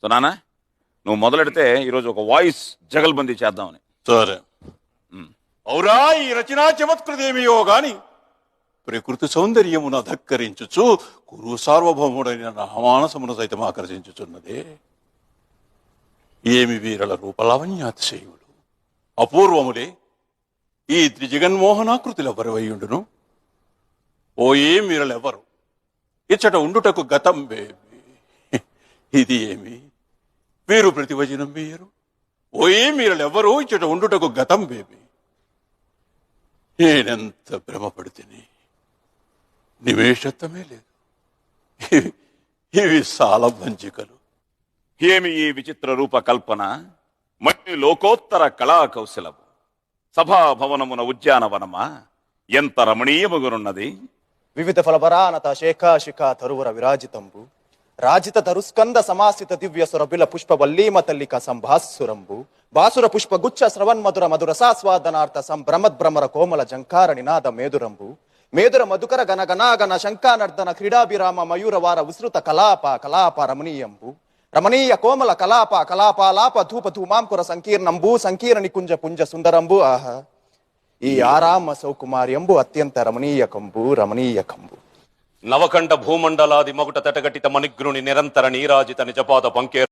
So నాన్న నువ్వు మొదలెడితే ఈరోజు ఒక వాయిస్ జగల్బందీ చేద్దామని. సరే. ఔరా ఈ రచనా చమత్కృతేమియో గాని ప్రకృతి సౌందర్యమును అధక్కరించుచు కురు సార్వభౌముడైన నా మానసమును సైతం ఆకర్షించుచున్నదే. ఏమి వీరల రూపలావణ్యాతిశయములు అపూర్వములే ఈ త్రిజగన్మోహనాకృతిలో వరవయ్యుండును. ఓ ఏం వీరలెవ్వరు ఇచ్చట ఉండుటకు గతం బేబి. ఇది ఏమి వీరు ప్రతివచనం వేయరు. ఓ ఏం వీరలెవ్వరు ఇచ్చట ఉండుటకు గతం బేబి. నేనెంత భ్రమపడితేనే నివేశత్వమే లేదు. ఇవి సాలభంజికలు. ఏమి ఈ విచిత్ర రూప కల్పన, మట్టి లోకోత్తర కళా కౌశలము, సభాభవనమున ఉద్యానవనమా, ఎంత రమణీయముగునున్నది. వివిధ ఫలభరానత శేఖాశిఖ తరువర విరాజితంబు రాజిత తరుస్కంద సమాసిత దివ్య సురబిల పుష్ప వల్లీమ తల్లిక సంభాసురంబు బాసుర పుష్ప గుచ్చ శ్రవన్మధుర మధుర సాస్వాదనార్థ సంభ్రమద్భ్రమర కోమల జంకార నినాద మేదురంబు మేదుర మధుకర గణ గణాగణ శంకానర్దన క్రీడాభిరామ మయూరవార విస్తృత కలాప కలాప రమణీయంబు రమణీయ కోమల కలాప కలాపాలాప ధూప ధూమాంకుర సంకీర్ణంబు సంకీర్ణ నికుంజ పుంజ సుందరంబు. ఆహా, ఈ ఆరామ సౌకుమార్యంబు అత్యంత రమణీయకంబు రమణీయకంబు. నవకంఠ భూమండలాది మగుట తటగటిత మణిగ్రుని నిరంతర నీరాజిత నిజపాద పంకే